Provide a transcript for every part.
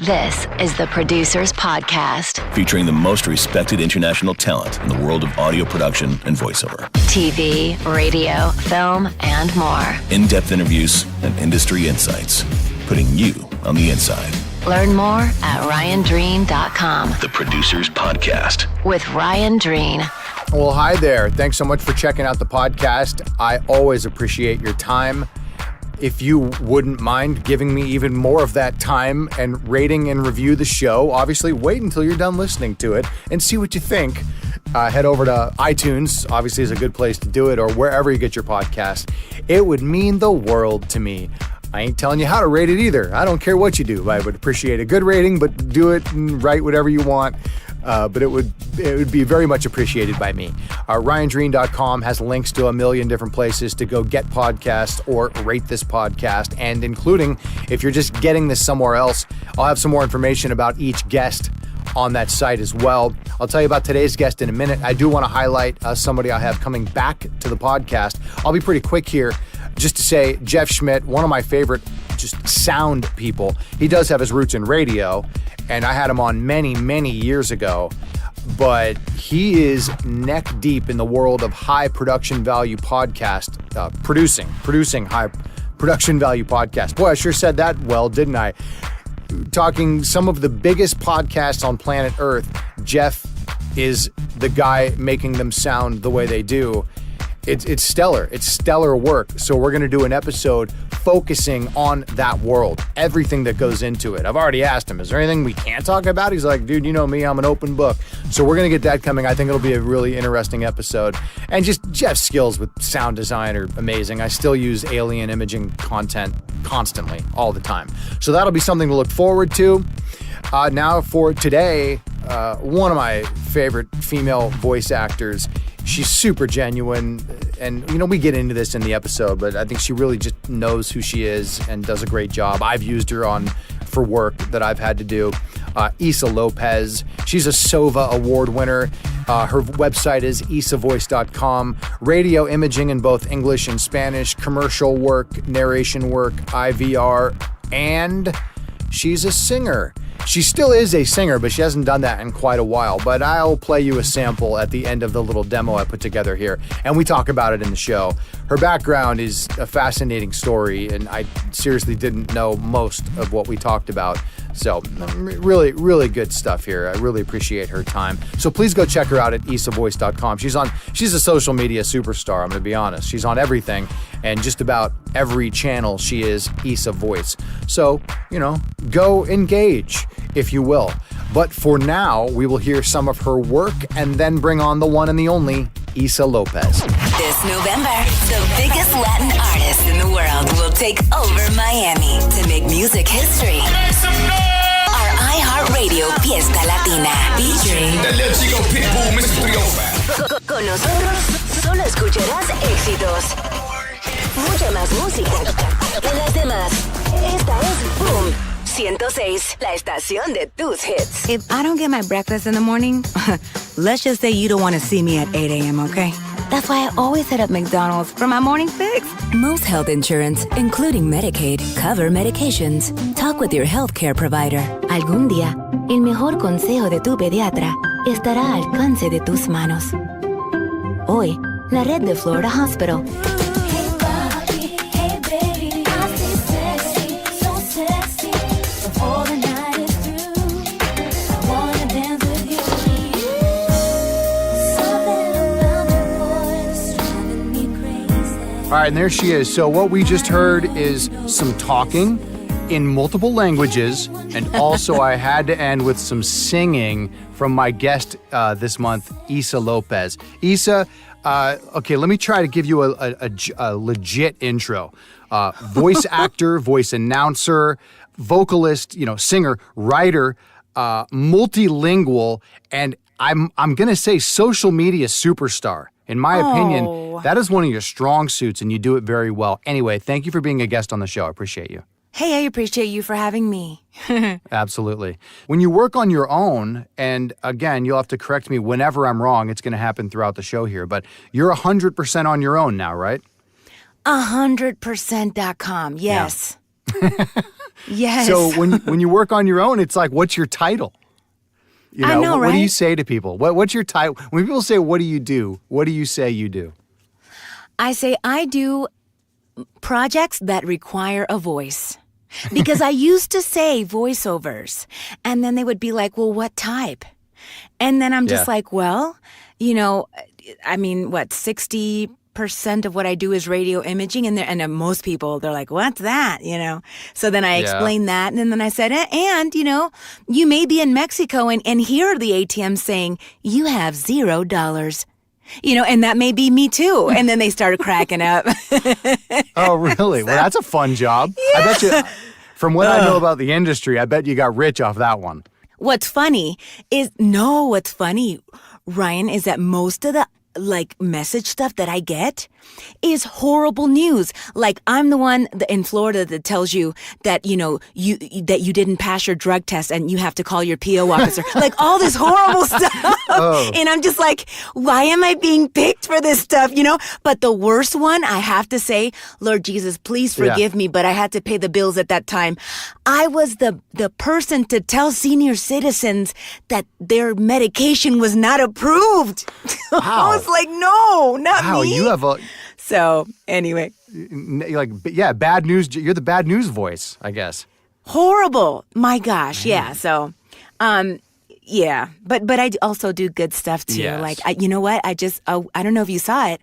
This is the Producers Podcast. Featuring the most respected international talent in the world of audio production and voiceover. TV, radio, film, and more. In-depth interviews and industry insights. Putting you on the inside. Learn more at ryandreen.com. The Producers Podcast. With Ryan Dreen. Well, hi there. Thanks so much for checking out the podcast. I always appreciate your time. If you wouldn't mind giving me even more of that time and rating and review the show, obviously wait until you're done listening to it and see what you think. Head over to iTunes, obviously is a good place to do it, or wherever you get your podcast. It would mean the world to me. I ain't telling you how to rate it either. I don't care what you do. I would appreciate a good rating, but do it and write whatever you want. But it would be very much appreciated by me. RyanDreen.com has links to a million different places to go get podcasts or rate this podcast, and including, if you're just getting this somewhere else, I'll have some more information about each guest on that site as well. I'll tell you about today's guest in a minute. I do want to highlight somebody I have coming back to the podcast. I'll be pretty quick here just to say Jeff Schmidt, one of my favorite just sound people. He does have his roots in radio, and I had him on many, many years ago, but he is neck deep in the world of high production value podcast, producing high production value podcast. Boy, I sure said that well, didn't I? Talking some of the biggest podcasts on planet Earth, Jeff is the guy making them sound the way they do. It's stellar. It's stellar work. So we're going to do an episode focusing on that world, everything that goes into it. I've already asked him, is there anything we can't talk about? He's like, dude, you know me, I'm an open book. So we're going to get that coming. I think it'll be a really interesting episode. And just Jeff's skills with sound design are amazing. I still use alien imaging content constantly, all the time. So that'll be something to look forward to. Now for today, one of my favorite female voice actors. She's super genuine, and we get into this in the episode, but I think she really just knows who she is and does a great job. I've used her for work that I've had to do. Issa Lopez, she's a SOVA award winner. Her website is issavoice.com. Radio imaging in both English and Spanish, commercial work, narration work, IVR, and she's a singer. She still is a singer, but she hasn't done that in quite a while. But I'll play you a sample at the end of the little demo I put together here, and we talk about it in the show. Her background is a fascinating story, and I seriously didn't know most of what we talked about. So really, really good stuff here. I really appreciate her time. So please go check her out at issavoice.com. She's a social media superstar, I'm going to be honest. She's on everything, and just about every channel she is Issa Voice. So, go engage, if you will. But for now, we will hear some of her work and then bring on the one and the only Issa Lopez. This November, the biggest Latin artist in the world will take over Miami to make music history. Our iHeartRadio Fiesta Latina featuring Con nosotros solo escucharás éxitos. Mucha más música que las demás. Esta es Boom 106, la estación de tus hits. If I don't get my breakfast in the morning, let's just say you don't want to see me at 8 a.m., okay? That's why I always hit up McDonald's for my morning fix. Most health insurance, including Medicaid, cover medications. Talk with your healthcare provider. Algún día, el mejor consejo de tu pediatra estará al alcance de tus manos. Hoy, la red de Florida Hospital. All right, and there she is. So what we just heard is some talking in multiple languages, and also I had to end with some singing from my guest this month, Issa Lopez. Issa, okay, let me try to give you a legit intro. Voice actor, voice announcer, vocalist, singer, writer, multilingual, and I'm going to say social media superstar. In my opinion, that is one of your strong suits, and you do it very well. Anyway, thank you for being a guest on the show. I appreciate you. Hey, I appreciate you for having me. Absolutely. When you work on your own, and again, you'll have to correct me whenever I'm wrong, it's going to happen throughout the show here, but you're 100% on your own now, right? 100%.com, yes. Yeah. Yes. So when you work on your own, it's like, what's your title? You know, I know, what do you right? say to people? What's your title? When people say, what do you do? What do you say you do? I say I do projects that require a voice. Because I used to say voiceovers, and then they would be like, well, what type? And then I'm just Yeah. like, well, you know, I mean, what, 60% of what I do is radio imaging, and most people, they're like, what's that, you know? So then I explained that, and then I said, and, you know, you may be in Mexico and hear the ATM saying, you have $0. You know, and that may be me too. And then they started cracking up. Oh, really? Well, that's a fun job. Yeah. I bet you, from what I know about the industry, I bet you got rich off that one. What's funny, Ryan, is that most of the message stuff that I get is horrible news. Like, I'm the one in Florida that tells you that, you know, that you didn't pass your drug test and you have to call your PO officer. Like, all this horrible stuff. Oh. And I'm just like, why am I being picked for this stuff, you know? But the worst one, I have to say, Lord Jesus, please forgive me, but I had to pay the bills at that time. I was the person to tell senior citizens that their medication was not approved. Wow. I was like, no, not Wow, me. you have a... So, anyway. Bad news. You're the bad news voice, I guess. Horrible. My gosh, yeah. So, yeah. But I also do good stuff, too. Yes. Like, you know what? I don't know if you saw it.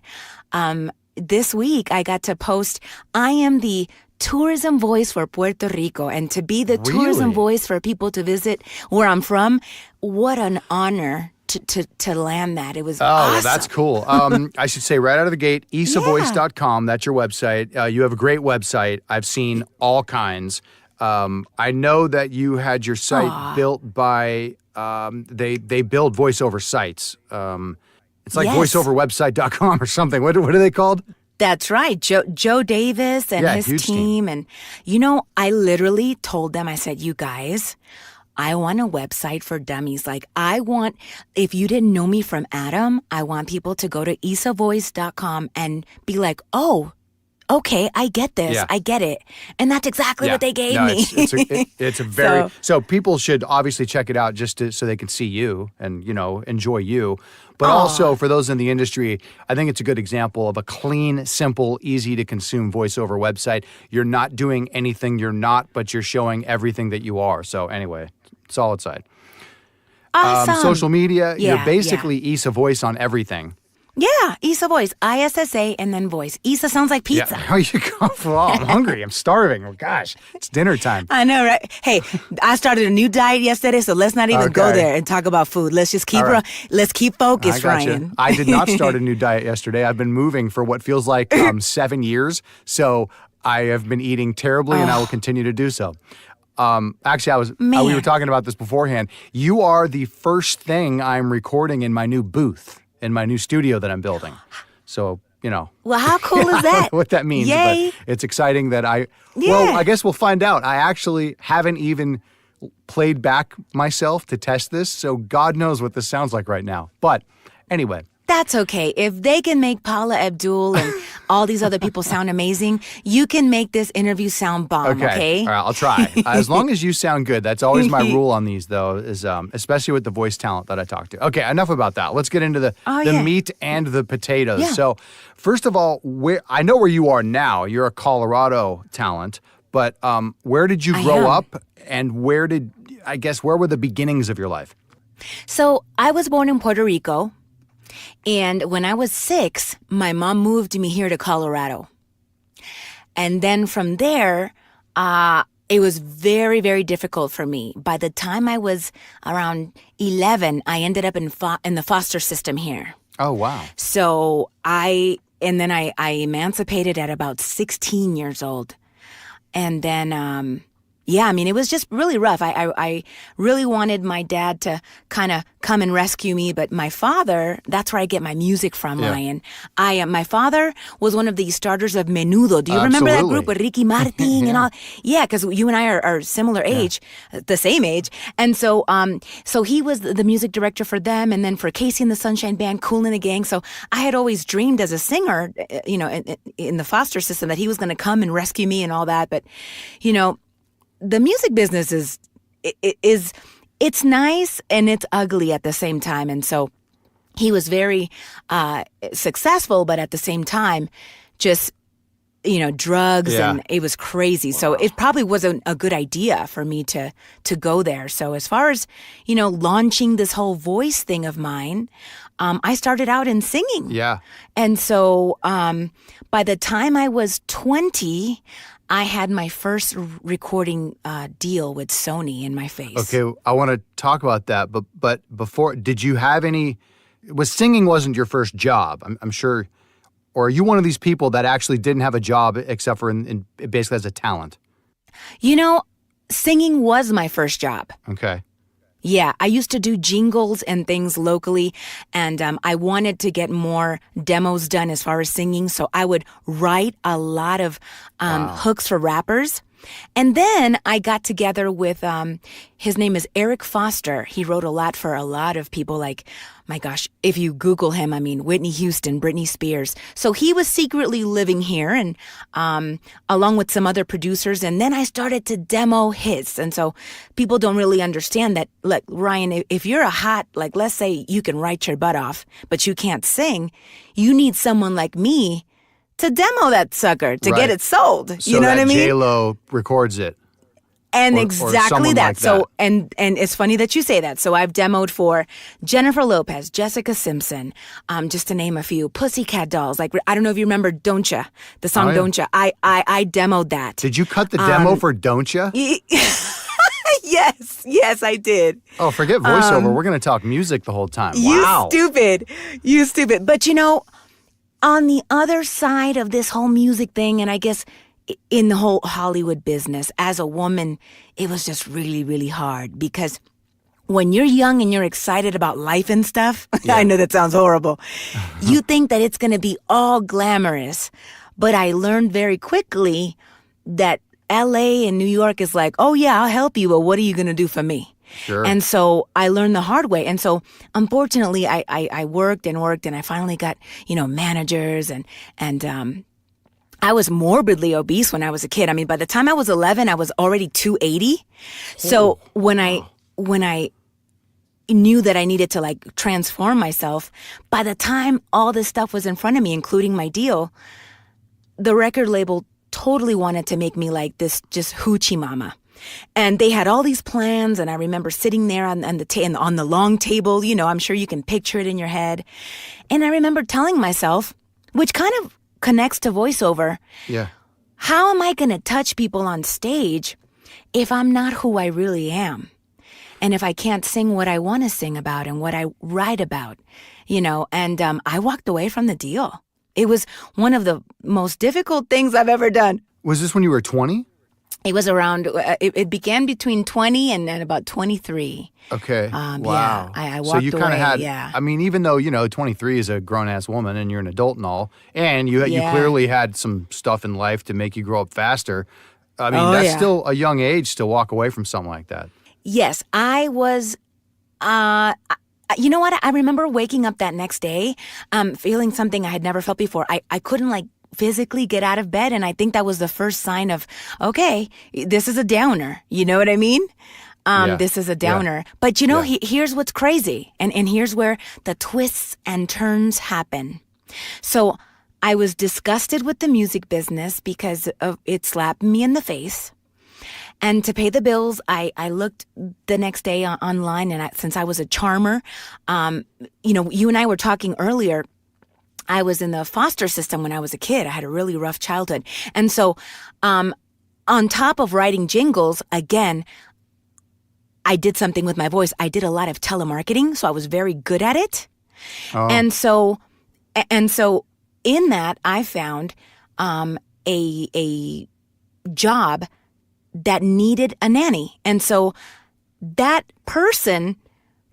This week, I got to post, I am the tourism voice for Puerto Rico. And to be the tourism voice for people to visit where I'm from, what an honor to land that. It was awesome. Oh, that's cool. I should say right out of the gate, issavoice.com. That's your website. You have a great website. I've seen all kinds. I know that you had your site built by, they build voiceover sites. It's like voiceoverwebsite.com or something. What are they called? That's right. Joe Davis and his team. And, you know, I literally told them, I said, you guys, I want a website for dummies. Like, if you didn't know me from Adam, I want people to go to issavoice.com and be like, oh, okay, I get this. Yeah. I get it. And that's exactly what they gave me. It's a very, so people should obviously check it out just so they can see you and, you know, enjoy you. But also for those in the industry, I think it's a good example of a clean, simple, easy to consume voiceover website. You're not doing anything you're not, but you're showing everything that you are. So anyway, solid side. Awesome. Social media, Yeah, you're basically Issa Voice on everything. Yeah, Issa Voice. ISSA and then voice. Issa sounds like pizza. Yeah. Oh, you go. Oh, I'm hungry. I'm starving. Oh, gosh, it's dinner time. I know, right? Hey, I started a new diet yesterday, so let's not even go there and talk about food. Let's just keep let's keep focused, Ryan. I did not start a new diet yesterday. I've been moving for what feels like 7 years, so I have been eating terribly, and I will continue to do so. Actually, we were talking about this beforehand. You are the first thing I'm recording in my new booth, in my new studio that I'm building. So, you know. Well, how cool is I that? don't know what that means, Yay. but it's exciting that well, I guess we'll find out. I actually haven't even played back myself to test this, so God knows what this sounds like right now. But anyway. That's okay. If they can make Paula Abdul and all these other people sound amazing, you can make this interview sound bomb, okay? All right, I'll try. As long as you sound good. That's always my rule on these, though, is especially with the voice talent that I talk to. Okay, enough about that. Let's get into the meat and the potatoes. Yeah. So, first of all, I know where you are now. You're a Colorado talent, but where did you grow up, and where were the beginnings of your life? So, I was born in Puerto Rico. And when I was 6, my mom moved me here to Colorado. And then from there, it was very, very difficult for me. By the time I was around 11, I ended up in the foster system here. Oh, wow. So I emancipated at about 16 years old. And then, it was just really rough. I really wanted my dad to kind of come and rescue me, but my father, that's where I get my music from, Ryan. My father was one of the starters of Menudo. Do you remember that group with Ricky Martin and all? Yeah, because you and I are similar age, the same age. And so he was the music director for them, and then for Casey and the Sunshine Band, Kool and the Gang. So I had always dreamed as a singer, in the foster system, that he was going to come and rescue me and all that. But, the music business is it's nice and it's ugly at the same time. And so he was very successful, but at the same time, just, drugs and it was crazy. Wow. So it probably wasn't a good idea for me to go there. So as far as, launching this whole voice thing of mine, I started out in singing. Yeah. And so by the time I was 20, I had my first recording deal with Sony in my face. Okay, I want to talk about that. But before, did you have any... Singing wasn't your first job, I'm sure... Or are you one of these people that actually didn't have a job except for in basically as a talent? Singing was my first job. Okay. Yeah, I used to do jingles and things locally, and I wanted to get more demos done as far as singing, so I would write a lot of hooks for rappers. And then I got together with, his name is Eric Foster. He wrote a lot for a lot of people like, my gosh, if you Google him, Whitney Houston, Britney Spears. So he was secretly living here and along with some other producers. And then I started to demo hits. And so people don't really understand that, look, Ryan, if you're a hot, like, let's say you can write your butt off, but you can't sing, you need someone like me to demo that sucker, to get it sold. So you know what I mean? J-Lo records it. And or exactly that. Like so, and it's funny that you say that. So I've demoed for Jennifer Lopez, Jessica Simpson, just to name a few, Pussycat Dolls. Like, I don't know if you remember Don't Ya, the song Don't Ya. I demoed that. Did you cut the demo for Don't Ya? Yes, I did. Oh, forget voiceover. We're going to talk music the whole time. Wow. You stupid. But on the other side of this whole music thing, and I guess in the whole Hollywood business, as a woman, it was just really, really hard because when you're young and you're excited about life and stuff, I know that sounds horrible, you think that it's going to be all glamorous. But I learned very quickly that LA and New York is like, oh yeah, I'll help you, but what are you going to do for me? Sure. And so I learned the hard way. And so unfortunately, I worked and I finally got, managers and I was morbidly obese when I was a kid. I mean, by the time I was 11, I was already 280. So when I knew that I needed to transform myself, by the time all this stuff was in front of me, including my deal, the record label totally wanted to make me like this just hoochie mama. And they had all these plans, and I remember sitting there on the long table. I'm sure you can picture it in your head. And I remember telling myself, which kind of connects to voiceover, how am I going to touch people on stage if I'm not who I really am? And if I can't sing what I want to sing about and what I write about, And I walked away from the deal. It was one of the most difficult things I've ever done. Was this when you were 20? It was around, it began between 20 and then about 23. Okay. Wow. Yeah, I walked away. So you kind of had, yeah. I mean, even though, 23 is a grown-ass woman and you're an adult and all, and you clearly had some stuff in life to make you grow up faster. I mean, that's still a young age to walk away from something like that. Yes, I was, you know what? I remember waking up that next day, feeling something I had never felt before. I couldn't physically get out of bed. And I think that was the first sign of, okay, this is a downer. You know what I mean? This is a downer. Yeah. But here's what's crazy. And here's where the twists and turns happen. So I was disgusted with the music business because it slapped me in the face. And to pay the bills, I looked the next day online, and since I was a charmer, you and I were talking earlier, I was in the foster system when I was a kid. I had a really rough childhood. And so on top of writing jingles, again, I did something with my voice. I did a lot of telemarketing, so I was very good at it. Oh. And so in that, I found a job that needed a nanny. And so that person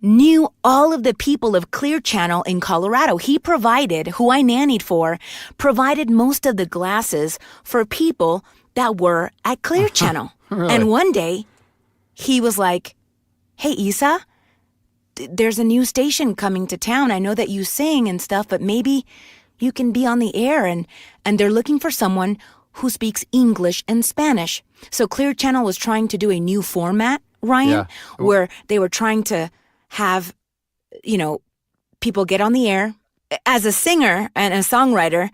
knew all of the people of Clear Channel in Colorado. He provided, who I nannied for, provided most of the glasses for people that were at Clear Channel. Really? And one day, he was like, hey, Issa, there's a new station coming to town. I know that you sing and stuff, but maybe you can be on the air. And they're looking for someone who speaks English and Spanish. So Clear Channel was trying to do a new format, Ryan, where they were trying to have, people get on the air. As a singer and a songwriter,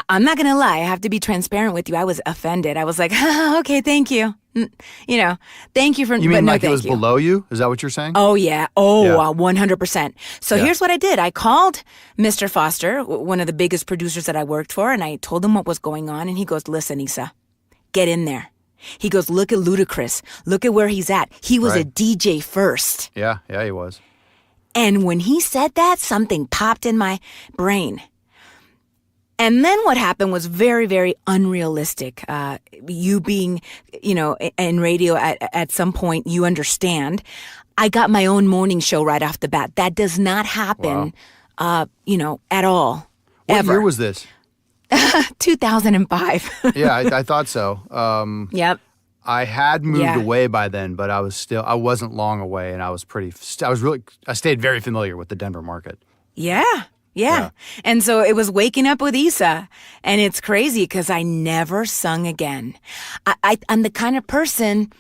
I'm not going to lie. I have to be transparent with you. I was offended. I was like, okay, thank you. Thank you for... You mean no, like it was below you? Is that what you're saying? Oh, yeah. 100%. So here's what I did. I called Mr. Foster, one of the biggest producers that I worked for, and I told him what was going on. And he goes, listen, Issa, get in there. He goes, look at Ludacris. Look at where he's at. He was a DJ first. Yeah, he was. And when he said that, something popped in my brain. And then what happened was very, very unrealistic. You being, in radio at some point, you understand. I got my own morning show right off the bat. That does not happen, at all. What ever. year was this? 2005. Yeah, I thought so. Yep. I had moved away by then, but I wasn't long away, and I stayed very familiar with the Denver market. Yeah. And so it was waking up with Issa, and it's crazy because I never sung again. I'm the kind of person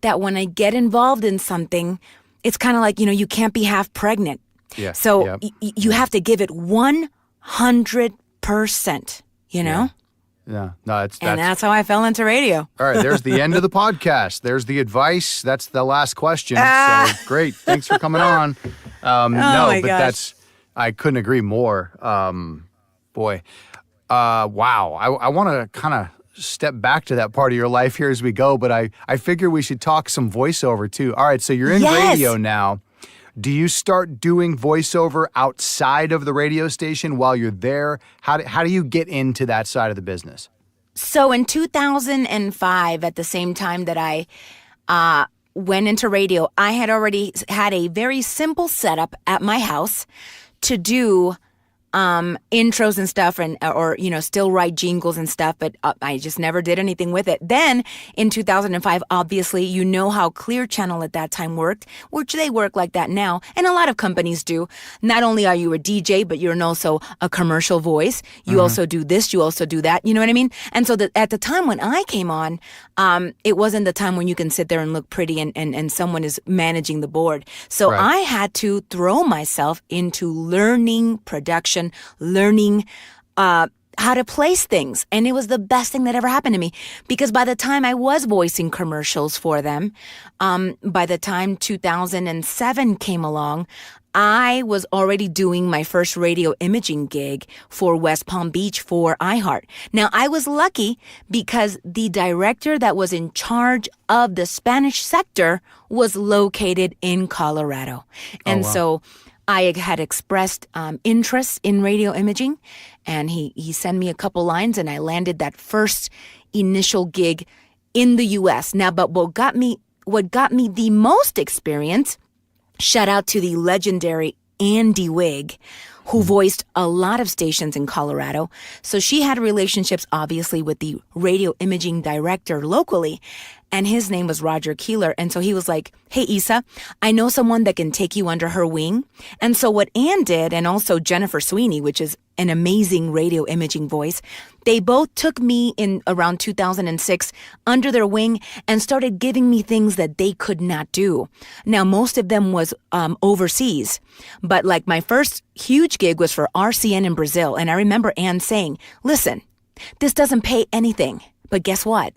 that when I get involved in something, it's kind of like, you can't be half pregnant. Yeah. So you have to give it 100%, Yeah. No, that's how I fell into radio. All right, there's the end of the podcast. There's the advice. That's the last question. So great. Thanks for coming on. I couldn't agree more. Wow. I want to kind of step back to that part of your life here as we go, but I figure we should talk some voiceover too. All right, so you're in radio now. Do you start doing voiceover outside of the radio station while you're there? How do you get into that side of the business? So in 2005, at the same time that I went into radio, I had already had a very simple setup at my house to do intros and stuff, or still write jingles and stuff, but I just never did anything with it. Then in 2005, obviously, how Clear Channel at that time worked, which they work like that now, and a lot of companies do. Not only are you a DJ, but you're also a commercial voice. You also do this, you also do that. You know what I mean? And so at the time when I came on, it wasn't the time when you can sit there and look pretty and someone is managing the board. So I had to throw myself into learning production, learning how to place things. And it was the best thing that ever happened to me, because by the time I was voicing commercials for them, by the time 2007 came along, I was already doing my first radio imaging gig for West Palm Beach for iHeart. Now, I was lucky because the director that was in charge of the Spanish sector was located in Colorado. And so I had expressed interest in radio imaging, and he sent me a couple lines, and I landed that first initial gig in the U.S. Now, but what got me the most experience, shout out to the legendary Andy Wigg, who voiced a lot of stations in Colorado. So she had relationships, obviously, with the radio imaging director locally, and his name was Roger Keeler. And so he was like, hey, Issa, I know someone that can take you under her wing. And so what Ann did, and also Jennifer Sweeney, which is an amazing radio imaging voice, they both took me in around 2006 under their wing and started giving me things that they could not do. Now, most of them was overseas, but like my first huge gig was for RCN in Brazil. And I remember Ann saying, listen, this doesn't pay anything, but guess what?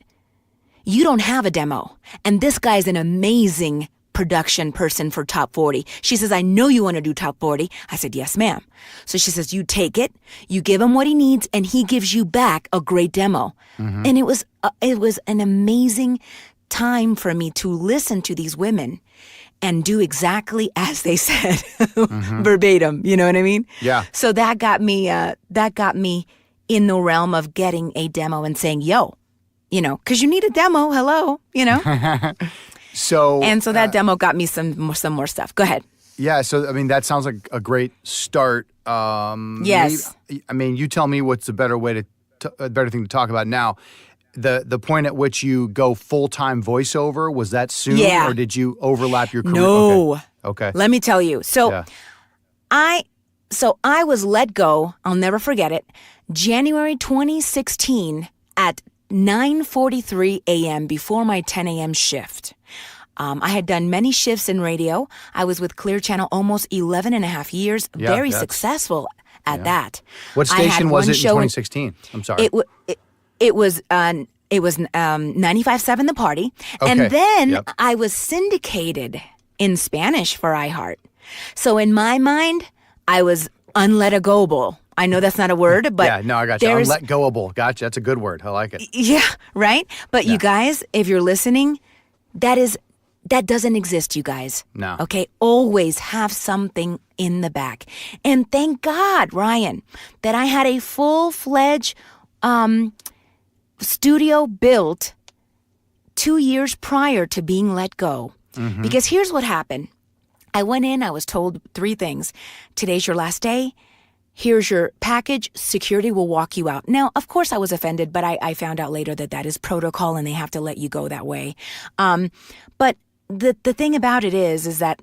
You don't have a demo. And this guy's an amazing production person for Top 40. She says, I know you want to do Top 40. I said, yes, ma'am. So she says, you take it, you give him what he needs, and he gives you back a great demo. And it was an amazing time for me to listen to these women and do exactly as they said, verbatim. You know what I mean? Yeah. So that got me in the realm of getting a demo and saying, yo, because you need a demo. Hello, So that demo got me some more stuff. Go ahead. Yeah. So, I mean, that sounds like a great start. Yes. You tell me what's a better thing to talk about now. The point at which you go full-time voiceover, was that soon? Yeah. Or did you overlap your career? No. Okay. Let me tell you. So I was let go. I'll never forget it. January 2016 at 9:43 a.m. before my 10 a.m. shift. I had done many shifts in radio. I was with Clear Channel almost 11 and a half years, very successful at that. What station was it in 2016? I'm sorry. It was 95.7 The Party. Okay. And then I was syndicated in Spanish for iHeart. So in my mind, I was unletagable. I know that's not a word, but I got you. Unletgoable. Gotcha. That's a good word. I like it. Yeah, right? But you guys, if you're listening, that doesn't exist, you guys. No. Okay? Always have something in the back. And thank God, Ryan, that I had a full-fledged studio built 2 years prior to being let go. Mm-hmm. Because here's what happened. I went in, I was told 3 things. Today's your last day. Here's your package. Security will walk you out. Now, of course, I was offended, but I found out later that is protocol and they have to let you go that way. But the thing about it is that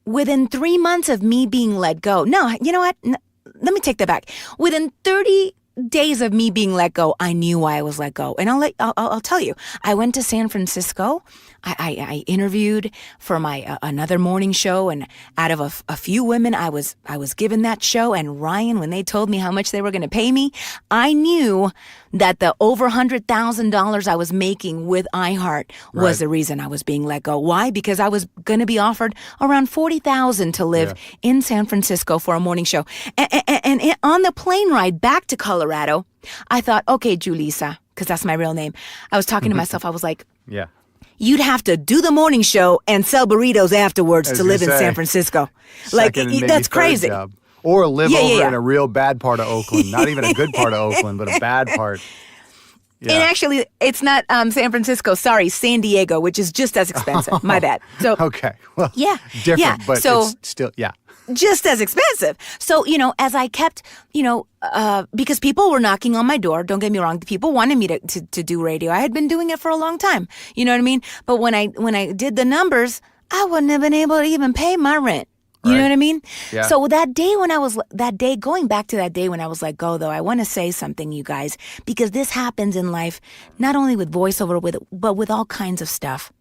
within 3 months of me being let go, no, you know what? No, let me take that back. Within 30 days of me being let go, I knew why I was let go. And I'll tell you, I went to San Francisco. I interviewed for my another morning show, and out of a few women, I was given that show. And Ryan, when they told me how much they were going to pay me, I knew that the over $100,000 I was making with iHeart was the reason I was being let go. Why? Because I was going to be offered around $40,000 to live in San Francisco for a morning show. And on the plane ride back to Colorado, I thought, okay, Julissa, because that's my real name. I was talking to myself. I was like, you'd have to do the morning show and sell burritos afterwards to live in San Francisco. Like, that's crazy. Job. Or live over in a real bad part of Oakland. Not even a good part of Oakland, but a bad part. Yeah. And actually, it's not San Francisco. Sorry, San Diego, which is just as expensive. My bad. So okay. Well, different, but it's still, just as expensive. So, as I kept, because people were knocking on my door, don't get me wrong, people wanted me to do radio. I had been doing it for a long time. You know what I mean? But when I did the numbers, I wouldn't have been able to even pay my rent. You know what I mean? Yeah. So going back to that day when I was let go, though, I want to say something, you guys, because this happens in life, not only with voiceover, but with all kinds of stuff.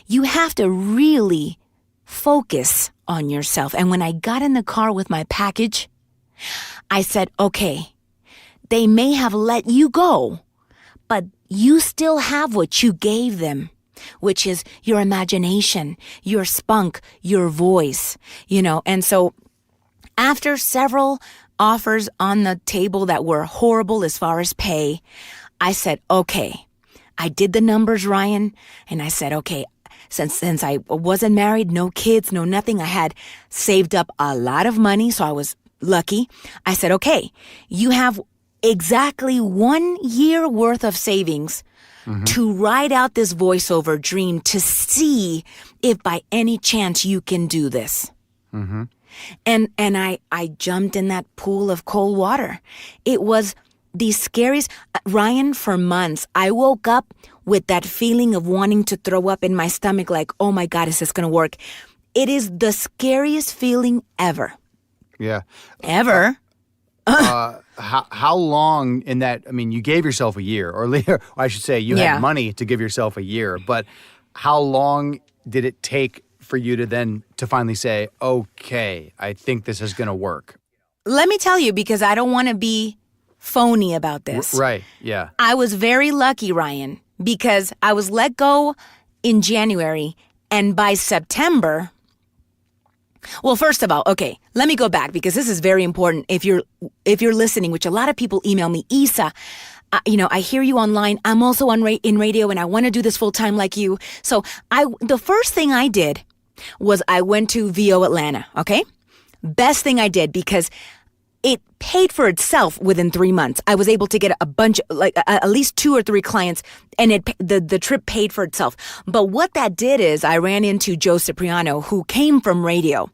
You have to really focus on yourself. And when I got in the car with my package, I said, okay, they may have let you go, but you still have what you gave them, which is your imagination, your spunk, your voice, And so after several offers on the table that were horrible as far as pay, I said, okay, I did the numbers, Ryan, and I said, okay, since I wasn't married, no kids, no nothing, I had saved up a lot of money, so I was lucky. I said, okay, you have exactly 1 year worth of savings to ride out this voiceover dream, to see if by any chance you can do this. Mm-hmm. And I jumped in that pool of cold water. It was the scariest. Ryan, for months, I woke up with that feeling of wanting to throw up in my stomach, like, oh my God, is this going to work? It is the scariest feeling ever. Yeah. Ever. How long in that, you gave yourself a year, or I should say you had money to give yourself a year, but how long did it take for you to finally say, okay, I think this is going to work? Let me tell you, because I don't want to be phony about this. Right, yeah. I was very lucky, Ryan, because I was let go in January, and by September... Well, first of all, okay, let me go back, because this is very important. If you're listening, which a lot of people email me, Issa, I hear you online. I'm also in radio, and I want to do this full time like you. So the first thing I did was I went to VO Atlanta. Okay, best thing I did, because it paid for itself within 3 months. I was able to get a bunch, at least 2 or 3 clients, and the trip paid for itself. But what that did is I ran into Joe Cipriano, who came from radio,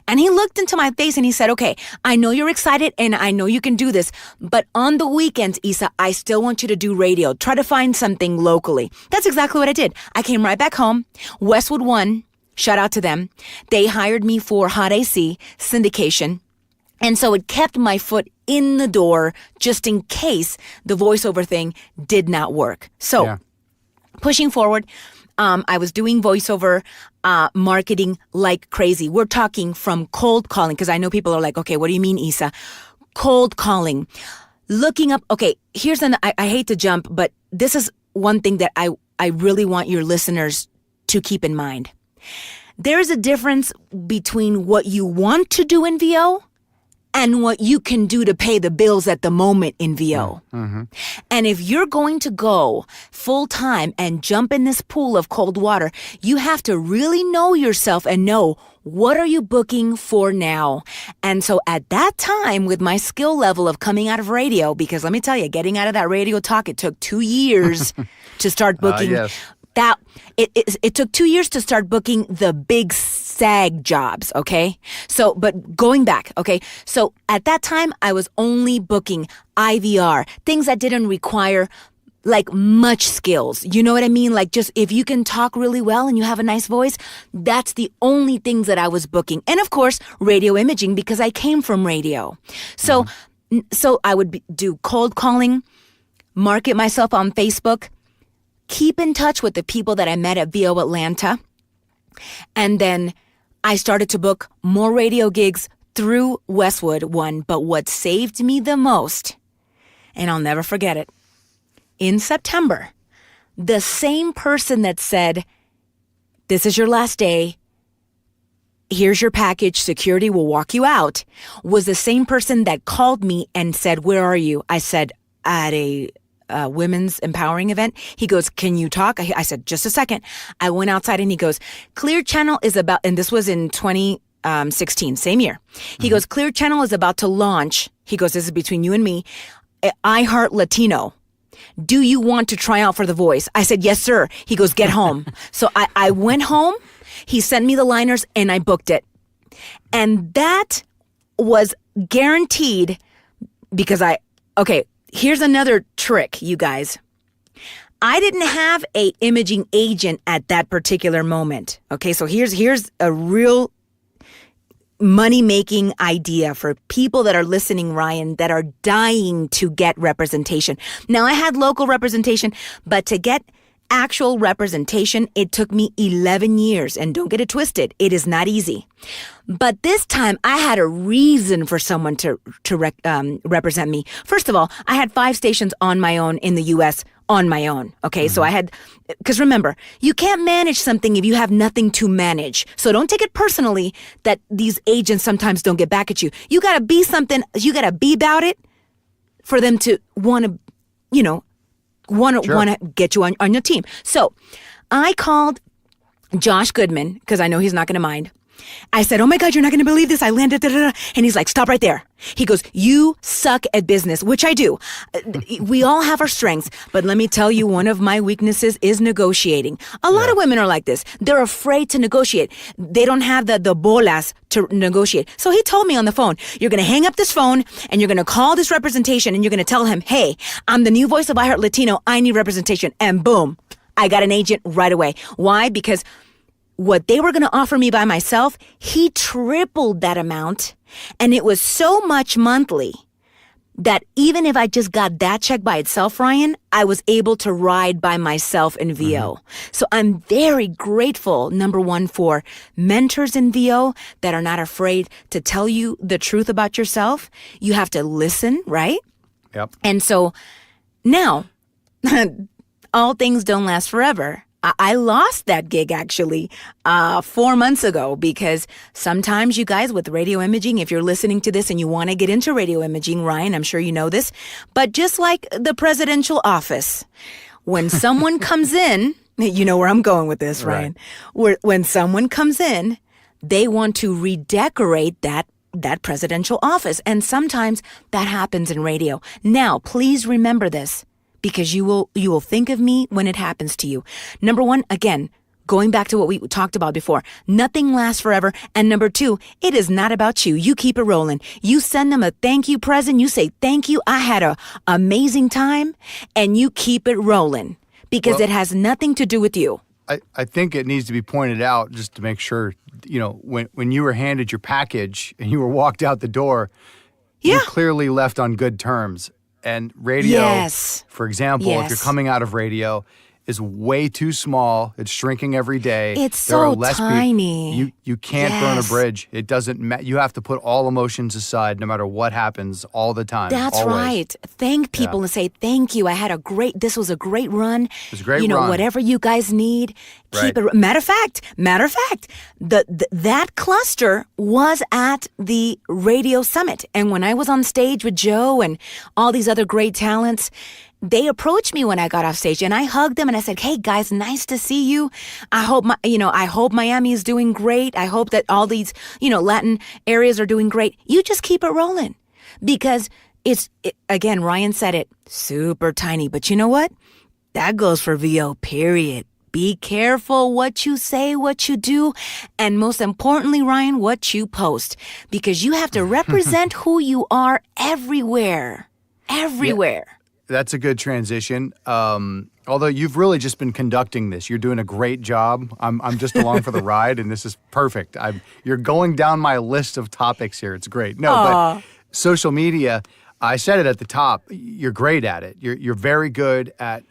and he looked into my face and he said, okay, I know you're excited and I know you can do this, but on the weekends, Issa, I still want you to do radio. Try to find something locally. That's exactly what I did. I came right back home. Westwood One, shout out to them. They hired me for Hot AC syndication. And so it kept my foot in the door just in case the voiceover thing did not work. So pushing forward, I was doing voiceover marketing like crazy. We're talking from cold calling, because I know people are like, okay, what do you mean, Issa? Cold calling. Looking up, okay, here's I hate to jump, but this is one thing that I really want your listeners to keep in mind. There is a difference between what you want to do in VO and what you can do to pay the bills at the moment in VO. Mm-hmm. And if you're going to go full time and jump in this pool of cold water, you have to really know yourself and know, what are you booking for now? And so at that time, with my skill level of coming out of radio, because let me tell you, getting out of that radio talk, it took 2 years to start booking. Yes. It took 2 years to start booking the big SAG jobs, okay? So, but going back, okay? So at that time, I was only booking IVR, things that didn't require like much skills. You know what I mean? Like, just if you can talk really well and you have a nice voice, that's the only things that I was booking. And of course, radio imaging, because I came from radio. So, so I would do cold calling, market myself on Facebook, keep in touch with the people that I met at VO Atlanta. And then I started to book more radio gigs through Westwood One. But what saved me the most, and I'll never forget it, in September, the same person that said, this is your last day, here's your package, security will walk you out, was the same person that called me and said, where are you? I said, at a women's empowering event. He goes, can you talk? I said, just a second. I went outside and he goes, Clear Channel is about, and this was in 2016, same year. He goes, Clear Channel is about to launch. He goes, this is between you and me, I Heart Latino. Do you want to try out for The Voice? I said, yes, sir. He goes, get home. So I went home. He sent me the liners and I booked it. And that was guaranteed because okay, here's another trick, you guys. I didn't have a imaging agent at that particular moment. Okay, so here's a real money-making idea for people that are listening, Ryan, that are dying to get representation. Now, I had local representation, but to get actual representation, it took me 11 years. And don't get it twisted, it is not easy. But this time, I had a reason for someone to represent me. First of all, I had 5 stations on my own in the U.S., on my own. Okay, so I had, because remember, you can't manage something if you have nothing to manage. So don't take it personally that these agents sometimes don't get back at you. You gotta be something, you gotta be about it for them to want to, want to get you on your team. So I called Josh Goodman, because I know he's not going to mind. I said, oh my God, you're not going to believe this. I landed, and he's like, stop right there. He goes, you suck at business, which I do. We all have our strengths, but let me tell you, one of my weaknesses is negotiating. A lot of women are like this. They're afraid to negotiate. They don't have the bolas to negotiate. So he told me on the phone, you're going to hang up this phone and you're going to call this representation and you're going to tell him, hey, I'm the new voice of I Heart Latino. I need representation. And boom, I got an agent right away. Why? Because what they were going to offer me by myself, he tripled that amount. And it was so much monthly that even if I just got that check by itself, Ryan, I was able to ride by myself in VO. So I'm very grateful, number one, for mentors in VO that are not afraid to tell you the truth about yourself. You have to listen, right? Yep. And so now, all things don't last forever. I lost that gig actually 4 months ago because sometimes you guys with radio imaging, if you're listening to this and you want to get into radio imaging, Ryan, I'm sure you know this, but just like the presidential office, when someone comes in, you know where I'm going with this, Ryan, when someone comes in, they want to redecorate that presidential office. And sometimes that happens in radio. Now, please remember this, because you will think of me when it happens to you. Number one, again, going back to what we talked about before, nothing lasts forever. And number two, it is not about you. You keep it rolling. You send them a thank you present. You say, thank you. I had an amazing time. And you keep it rolling because it has nothing to do with you. I think it needs to be pointed out just to make sure, when you were handed your package and you were walked out the door, you clearly left on good terms. And radio, for example, if you're coming out of radio, is way too small. It's shrinking every day. It's there so are less tiny. You can't burn a bridge. It doesn't matter. You have to put all emotions aside no matter what happens all the time. That's always. right. Thank people and say, thank you. This was a great run. It was a great run. Whatever you guys need, keep it. Matter of fact, that cluster was at the Radio Summit. And when I was on stage with Joe and all these other great talents, they approached me when I got off stage and I hugged them and I said, hey guys, nice to see you. I hope Miami is doing great. I hope that all these, Latin areas are doing great. You just keep it rolling because again, Ryan said it, super tiny, but you know what? That goes for VO, period. Be careful what you say, what you do, and most importantly, Ryan, what you post, because you have to represent who you are everywhere. Everywhere. Yeah. That's a good transition. Although you've really just been conducting this. You're doing a great job. I'm just along for the ride, and this is perfect. You're going down my list of topics here. It's great. No, but social media, I said it at the top, you're great at it. You're very good at,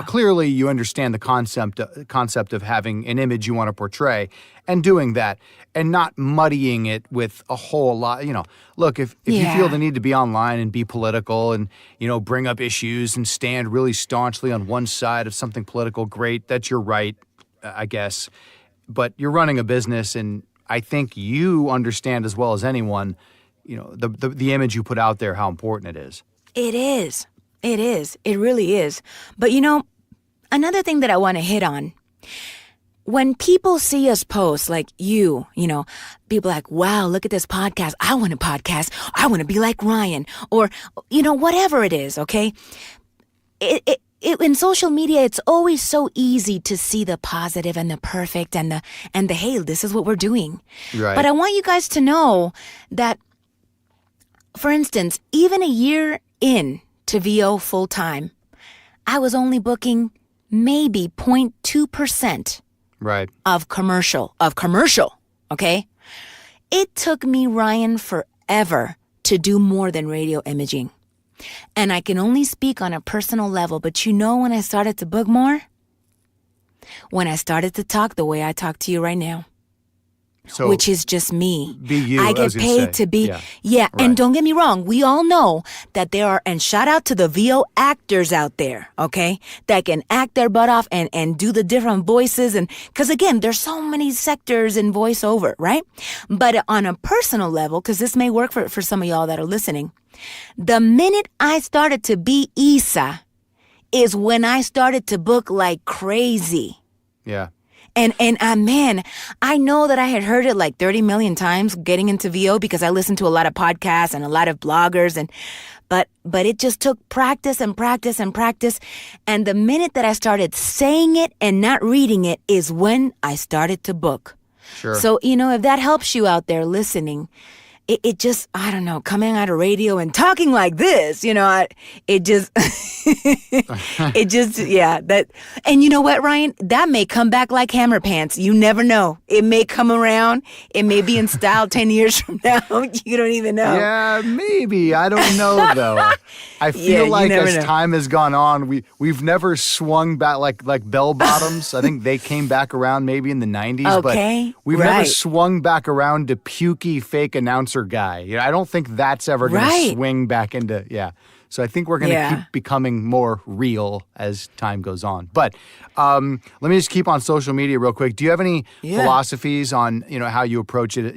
clearly you understand the concept of having an image you want to portray and doing that and not muddying it with a whole lot. Look, if you feel the need to be online and be political and, bring up issues and stand really staunchly on one side of something political, great, that's your right, I guess. But you're running a business, and I think you understand as well as anyone, the image you put out there, how important it is. It is. It is. It really is. But another thing that I want to hit on, when people see us post, like people are like, wow, look at this podcast. I want a podcast. I want to be like Ryan, or, whatever it is. Okay. In social media, it's always so easy to see the positive and the perfect and the, hey, this is what we're doing. Right. But I want you guys to know that, for instance, even a year in to VO full time, I was only booking maybe 0.2% of commercial, okay? It took me, Ryan, forever to do more than radio imaging. And I can only speak on a personal level, but when I started to book more? When I started to talk the way I talk to you right now. So which is just me. Be you. I get paid to be. Yeah. Right. And don't get me wrong. We all know that there are, and shout out to the VO actors out there, okay, that can act their butt off and do the different voices. And because again, there's so many sectors in voiceover, right? But on a personal level, because this may work for some of y'all that are listening, the minute I started to be Issa is when I started to book like crazy. Yeah. And man, I know that I had heard it like 30 million times getting into VO because I listened to a lot of podcasts and a lot of bloggers, but it just took practice and practice and practice. And the minute that I started saying it and not reading it is when I started to book. Sure. So, if that helps you out there listening, it just, I don't know, coming out of radio and talking like this, it just, that, and you know what, Ryan, that may come back like hammer pants. You never know. It may come around. It may be in style 10 years from now. You don't even know. Yeah, maybe. I don't know, though. I feel like as time has gone on, we've never swung back like bell bottoms. I think they came back around maybe in the 90s, but we've never swung back around to pukey fake announcer guy. I don't think that's ever going to swing back into, So I think we're going to keep becoming more real as time goes on. But let me just keep on social media real quick. Do you have any philosophies on, how you approach it?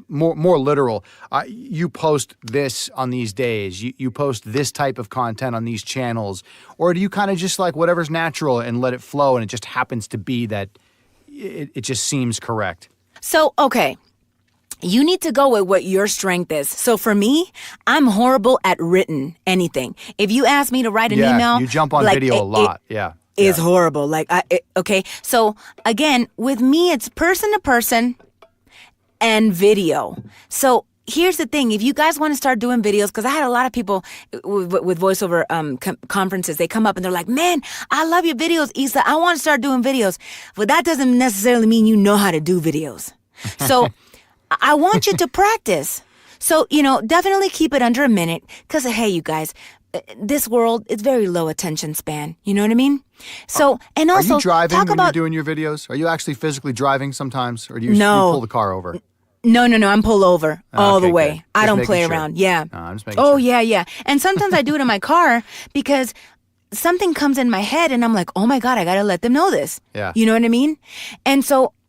More literal. You post this on these days. You post this type of content on these channels. Or do you kind of just like whatever's natural and let it flow and it just happens to be that it just seems correct? So, okay. You need to go with what your strength is. So for me, I'm horrible at written anything. If you ask me to write an email, you jump on video a lot. It's horrible. Okay. So again, with me, it's person to person and video. So, here's the thing. If you guys want to start doing videos, because I had a lot of people with voiceover conferences, they come up and they're like, man, I love your videos, Issa. I want to start doing videos. But that doesn't necessarily mean you know how to do videos. So I want you to practice. So, definitely keep it under a minute because, hey, you guys, this world, it's very low attention span. You know what I mean? So, and also, are you driving when you're doing your videos? Are you actually physically driving sometimes? Or do you pull the car over? No. I'm pull over all the way. Good. I don't play sure. around. Yeah. No, I'm just making sure. Yeah. And sometimes I do it in my car because something comes in my head and I'm like, oh my God, I got to let them know this. Yeah. You know what I mean?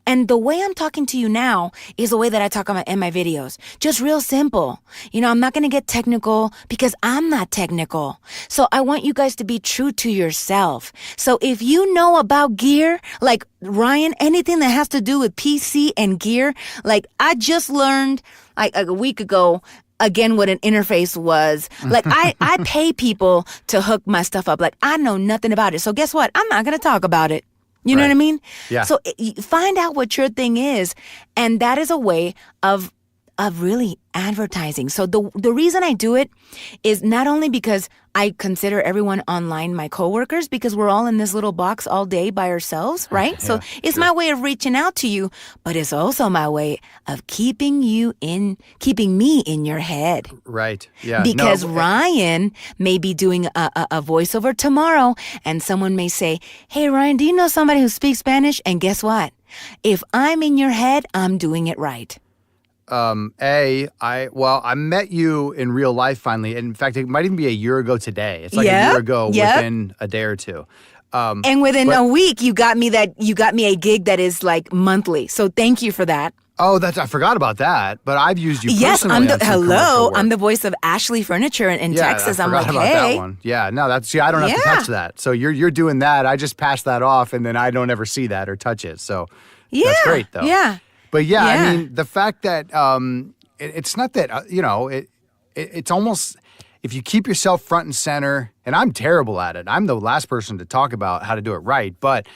And the way I'm talking to you now is the way that I talk in my videos. Just real simple. I'm not going to get technical because I'm not technical. So I want you guys to be true to yourself. So if you know about gear, like Ryan, anything that has to do with PC and gear, like I just learned like a week ago, again, what an interface was. Like I pay people to hook my stuff up. Like I know nothing about it. So guess what? I'm not going to talk about it. You know what I mean? Yeah. So find out what your thing is. And that is a way of really advertising. So the reason I do it is not only because I consider everyone online my coworkers, because we're all in this little box all day by ourselves, right? So it's my way of reaching out to you, but it's also my way of keeping me in your head. Right. Yeah. Because Ryan may be doing a voiceover tomorrow, and someone may say, hey, Ryan, do you know somebody who speaks Spanish? And guess what? If I'm in your head, I'm doing it right. I met you in real life finally. In fact, it might even be a year ago today. It's like a year ago within a day or two. And within a week, you got me a gig that is like monthly. So thank you for that. Oh, I forgot about that. But I've used you yes, personally. I'm the voice of Ashley Furniture in Texas. I'm like, about hey. that one. Yeah, no, I don't have to touch that. So you're doing that. I just pass that off, and then I don't ever see that or touch it. So that's great, though. Yeah. But I mean, the fact that it's not that it's almost if you keep yourself front and center, and I'm terrible at it. I'm the last person to talk about how to do it right. But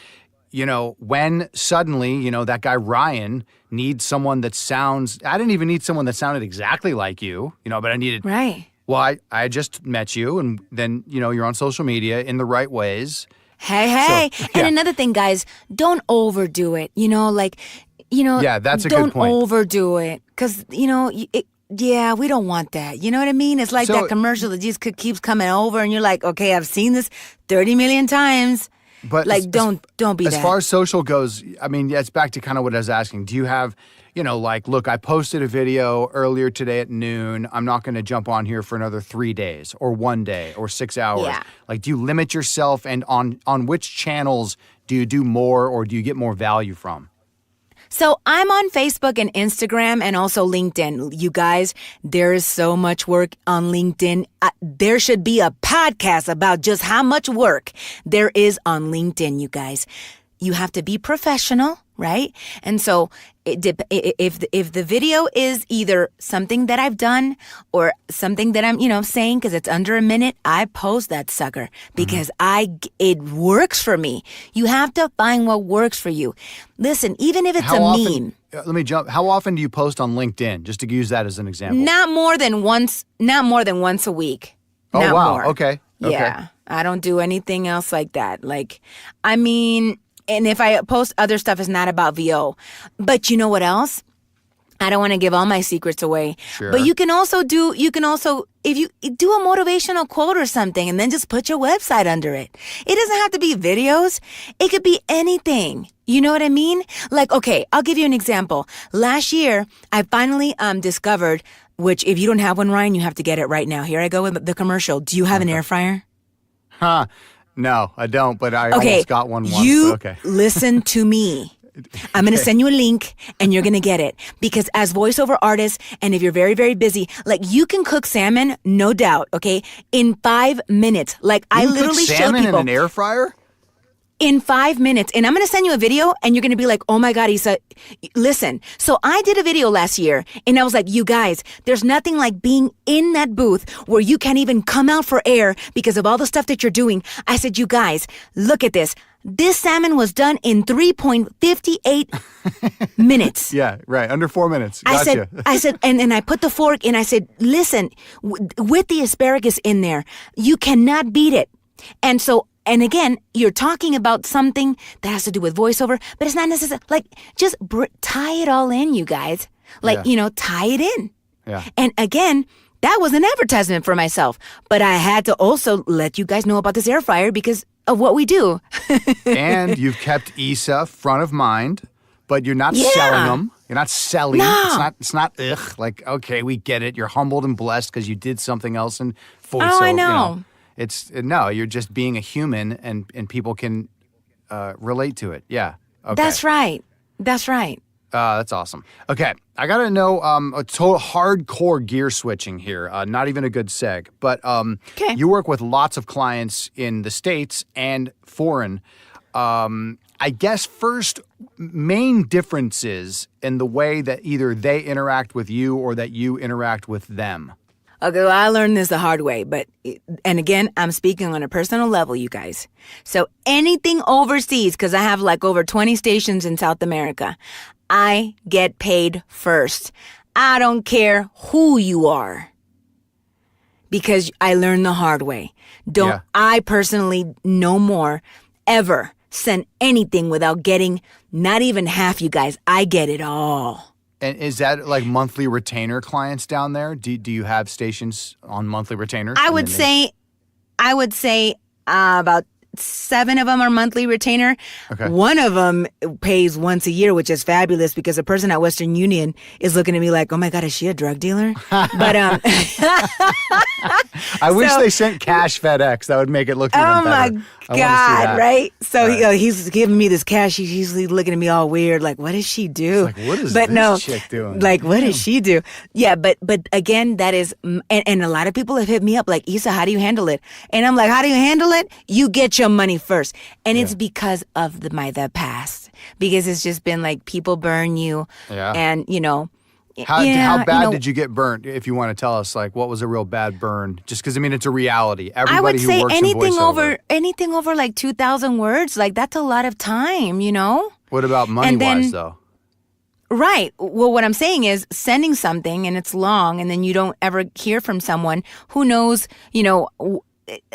when suddenly that guy Ryan needs someone that sounds, I didn't even need someone that sounded exactly like you, but I needed right. Well, I just met you, and then you're on social media in the right ways. Hey, and another thing, guys, don't overdo it. Yeah, that's a good point. Don't overdo it because, we don't want that. You know what I mean? It's like that commercial that just keeps coming over and you're like, okay, I've seen this 30 million times. But don't be that. As far as social goes, I mean, it's back to kind of what I was asking. Do you have, look, I posted a video earlier today at noon. I'm not going to jump on here for another 3 days or 1 day or 6 hours. Yeah. Like, do you limit yourself, and on which channels do you do more or do you get more value from? So I'm on Facebook and Instagram and also LinkedIn. You guys, there is so much work on LinkedIn. There should be a podcast about just how much work there is on LinkedIn, you guys. You have to be professional, right? And so if the video is either something that I've done or something that I'm, saying because it's under a minute, I post that sucker because it works for me. You have to find what works for you. Listen, even if it's meme. Let me jump. How often do you post on LinkedIn? Just to use that as an example. Not more than once a week. Oh, not wow. More. Okay. Yeah. I don't do anything else like that. And if I post other stuff, it's not about VO. But you know what else? I don't want to give all my secrets away. Sure. But you can also, if you do a motivational quote or something and then just put your website under it. It doesn't have to be videos. It could be anything. You know what I mean? Like, okay, I'll give you an example. Last year, I finally discovered, which if you don't have one, Ryan, you have to get it right now. Here I go with the commercial. Do you have an air fryer? Huh. No, I don't, but I almost got one once. You listen to me. I'm going to send you a link and you're going to get it. Because as voiceover artists, and if you're very, very busy, like you can cook salmon, no doubt, okay, in 5 minutes. Like I literally showed people. Salmon in an air fryer? in 5 minutes. And I'm going to send you a video and you're going to be like, oh my God, Issa, listen. So I did a video last year and I was like, you guys, there's nothing like being in that booth where you can't even come out for air because of all the stuff that you're doing. I said, you guys, look at this. This salmon was done in 3.58 minutes. Yeah, right. Under 4 minutes. Gotcha. I said, and I put the fork and I said, listen, with the asparagus in there, you cannot beat it. And so, and again, you're talking about something that has to do with voiceover, but it's not necessary. Like, just tie it all in, you guys. Like, tie it in. Yeah. And again, that was an advertisement for myself. But I had to also let you guys know about this air fryer because of what we do. And you've kept Issa front of mind, but you're not selling them. You're not selling. No. It's not like, okay, we get it. You're humbled and blessed because you did something else in voiceover. Oh, I know. You're just being a human and people can relate to it. Yeah. Okay. That's right. That's awesome. Okay, I gotta know a total hardcore gear switching here. Not even a good seg, but you work with lots of clients in the States and foreign. I guess first main differences in the way that either they interact with you or that you interact with them. Okay, well, I learned this the hard way, and again, I'm speaking on a personal level, you guys. So anything overseas, because I have like over 20 stations in South America, I get paid first. I don't care who you are, because I learned the hard way. I personally no more ever send anything without getting not even half, you guys. I get it all. And is that like monthly retainer clients down there? Do you have stations on monthly retainer? I would say about 7 of them are monthly retainer. Okay. One of them pays once a year, which is fabulous because the person at Western Union is looking at me like, oh my God, is she a drug dealer? But I wish they sent cash FedEx. That would make it look even better. Oh my God, right? So he's giving me this cash. He's looking at me all weird, like, what does she do? It's like, what is this chick doing? Like, what does she do? Yeah, but again, that is, and a lot of people have hit me up like, Issa, how do you handle it? And I'm like, how do you handle it? You get your money first. And it's because of the past. Because it's just been like people burn you. Yeah. And, How bad did you get burnt? If you want to tell us, like, what was a real bad burn? Just because, it's a reality. Everybody I would say who works anything in voiceover. anything over like 2,000 words, like that's a lot of time, What about money-wise, though? Right. Well, what I'm saying is sending something and it's long and then you don't ever hear from someone who knows,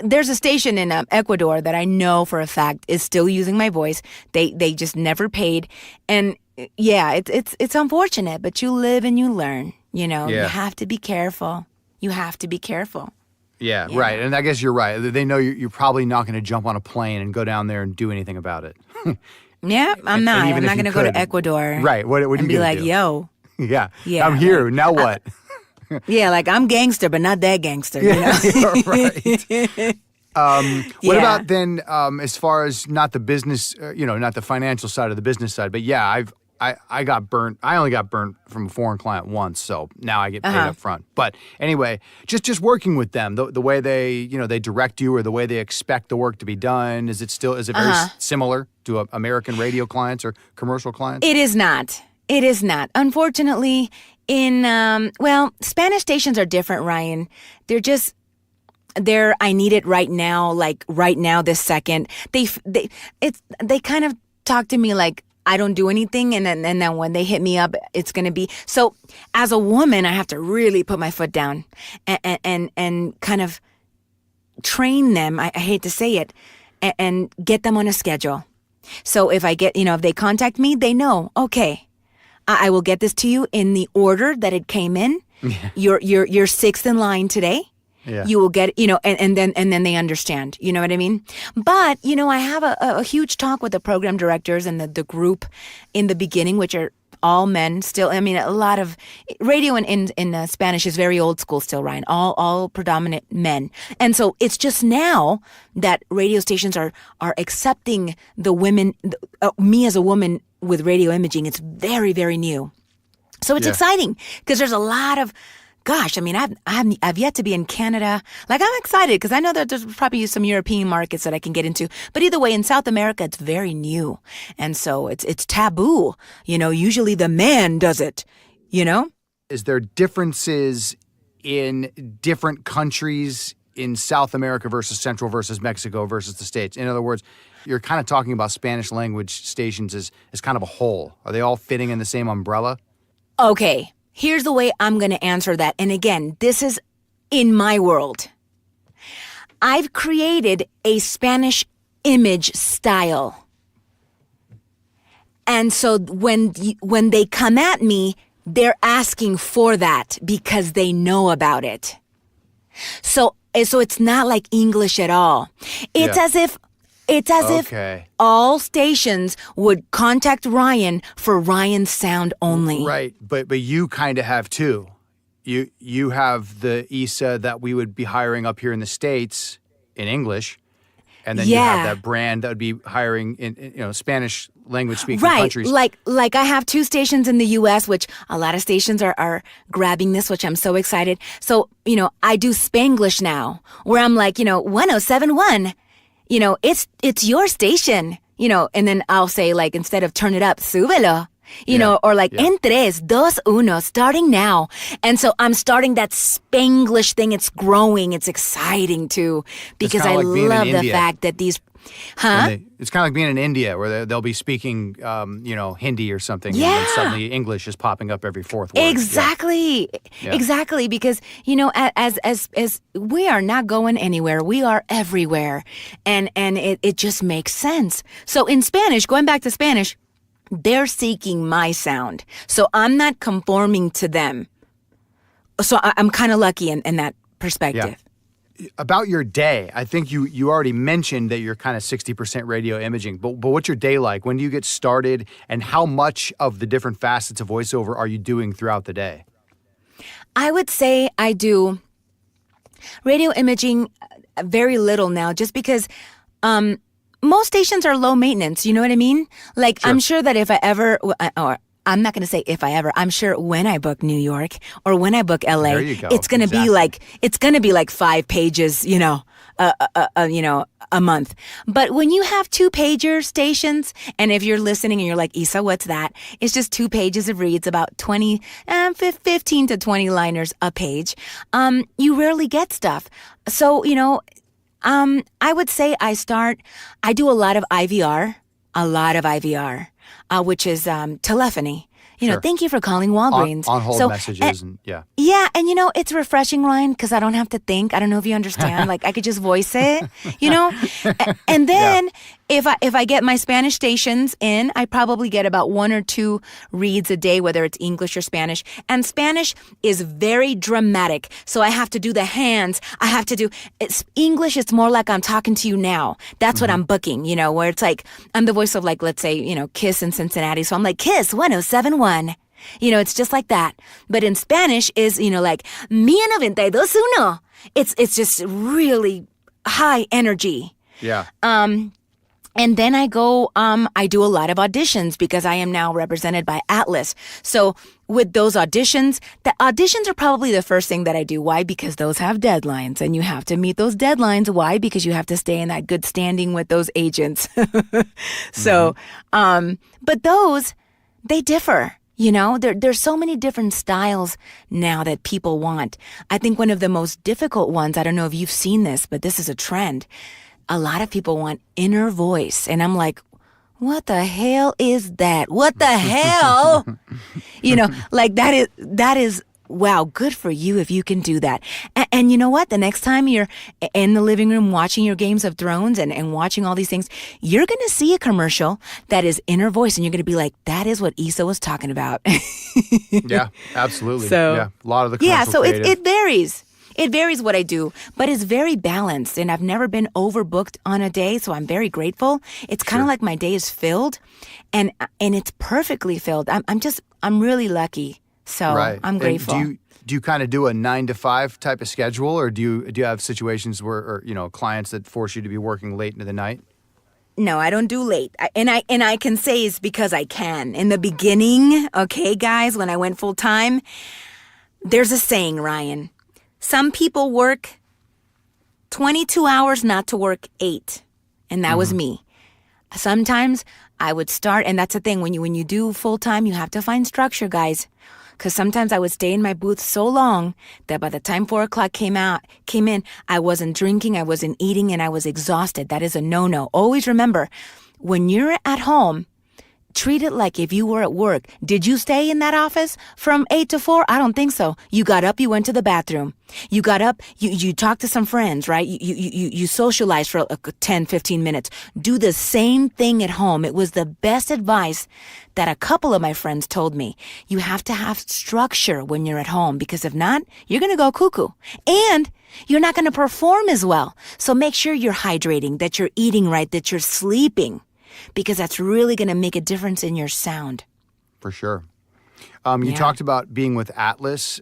there's a station in Ecuador that I know for a fact is still using my voice. They just never paid. And yeah, it's unfortunate, but you live and you learn, You have to be careful. Yeah, right. And I guess you're right. They know you're probably not going to jump on a plane and go down there and do anything about it. Yeah, I'm not. I'm not going to go to Ecuador. Right. What are you going to do? Be like, yo. Yeah, I'm here. Like, now what? Yeah, like I'm gangster, but not that gangster. Right. What about then, as far as not the business, not the financial side of the business side, but yeah, I got burnt. I only got burnt from a foreign client once, so now I get paid up front. But anyway, just working with them, the way they, they direct you or the way they expect the work to be done, is it very similar to American radio clients or commercial clients? It is not. Unfortunately, Spanish stations are different, Ryan. I need it right now, like right now, this second. They kind of talk to me like I don't do anything, and then when they hit me up, it's gonna be so. As a woman, I have to really put my foot down and kind of train them. I hate to say it, and get them on a schedule. So if if they contact me, they know, okay, I will get this to you in the order that it came in. Yeah. You're sixth in line today. Yeah. You will get, and then they understand, you know what I mean? But, I have a huge talk with the program directors and the group in the beginning, which are all men still. I mean, a lot of radio in Spanish is very old school still, Ryan, all predominant men. And so it's just now that radio stations are accepting the women, me as a woman with radio imaging. It's very, very new. So it's exciting because there's a lot of gosh, I mean, I've yet to be in Canada. Like, I'm excited because I know that there's probably some European markets that I can get into. But either way, in South America, it's very new. And so it's taboo. Usually the man does it, Is there differences in different countries in South America versus Central versus Mexico versus the States? In other words, you're kind of talking about Spanish language stations as kind of a whole. Are they all fitting in the same umbrella? Okay, here's the way I'm going to answer that. And again, this is in my world. I've created a Spanish image style. And so when they come at me, they're asking for that because they know about it. So it's not like English at all. It's as if all stations would contact Ryan for Ryan's sound only. Right, but you kind of have too. You have the Issa that we would be hiring up here in the States in English, and then you have that brand that would be hiring in Spanish language speaking countries. Like I have 2 stations in the U.S., which a lot of stations are grabbing this, which I'm so excited. So I do Spanglish now, where I'm like 1071. It's your station, and then I'll say, like, instead of turn it up, súbelo, or like, en 3, 2, 1, starting now. And so I'm starting that Spanglish thing. It's growing. It's exciting too, because I love the fact that these, it's kind of like being in India where they'll be speaking, Hindi or something. And then suddenly English is popping up every 4th word. Exactly. Yeah. Exactly. Because, as we are not going anywhere, we are everywhere. And it just makes sense. So in Spanish, going back to Spanish, they're seeking my sound. So I'm not conforming to them. So I'm kind of lucky in that perspective. Yeah. About your day, I think you already mentioned that you're kind of 60% radio imaging, but what's your day like? When do you get started, and how much of the different facets of voiceover are you doing throughout the day? I would say I do radio imaging very little now, just because most stations are low maintenance, you know what I mean? Like, sure. I'm sure that if I ever, or I'm not going to say if I ever, I'm sure when I book New York or when I book LA, it's going to be like 5 pages, a month. But when you have 2-pager stations, and if you're listening and you're like, Issa, what's that? It's just 2 pages of reads, about 15 to 20 liners a page. You rarely get stuff. So, I would say I do a lot of IVR, which is telephony. Sure. Thank you for calling Walgreens. On hold messages and yeah. Yeah, and it's refreshing, Ryan, because I don't have to think. I don't know if you understand. Like, I could just voice it, And then if I get my Spanish stations in, I probably get about 1 or 2 reads a day, whether it's English or Spanish. And Spanish is very dramatic, so I have to do the hands. English, it's more like I'm talking to you now. That's what I'm booking, where it's like I'm the voice of, like, let's say, Kiss in Cincinnati. So I'm like, Kiss 1071. It's just like that. But in Spanish is, like, Mia 92.1. It's just really high energy. Yeah. And then I go, I do a lot of auditions because I am now represented by Atlas. So with those auditions, the auditions are probably the first thing that I do. Why? Because those have deadlines, and you have to meet those deadlines. Why? Because you have to stay in that good standing with those agents. So, but those, they differ. There's so many different styles now that people want. I think one of the most difficult ones, I don't know if you've seen this, but this is a trend. A lot of people want inner voice. And I'm like, what the hell is that? What the hell? Like that is, wow, good for you if you can do that. And you know what? The next time you're in the living room watching your Games of Thrones and watching all these things, you're going to see a commercial that is inner voice, and you're going to be like, that is what Issa was talking about. Yeah, absolutely. So, yeah, a lot of the commercial it varies. It varies what I do, but it's very balanced, and I've never been overbooked on a day, so I'm very grateful. It's kind of like my day is filled, and it's perfectly filled. I'm really lucky, so I'm grateful. And do you kind of do a 9 to 5 type of schedule, or do you have situations where clients that force you to be working late into the night? No, I don't do late. And I can say it's because I can. In the beginning, okay, guys, when I went full time, there's a saying, Ryan. Some people work 22 hours not to work 8. And that was me. Sometimes I would start, and that's the thing, when you do full-time, you have to find structure, guys. Because sometimes I would stay in my booth so long that by the time 4 o'clock came in, I wasn't drinking, I wasn't eating, and I was exhausted. That is a no-no. Always remember, when you're at home, treat it like if you were at work. Did you stay in that office from 8 to 4? I don't think so. You got up, you went to the bathroom. You got up, you talked to some friends, right? You socialized for 10, 15 minutes. Do the same thing at home. It was the best advice that a couple of my friends told me. You have to have structure when you're at home, because if not, you're going to go cuckoo. And you're not going to perform as well. So make sure you're hydrating, that you're eating right, that you're sleeping, because that's really going to make a difference in your sound. For sure. You talked about being with Atlas.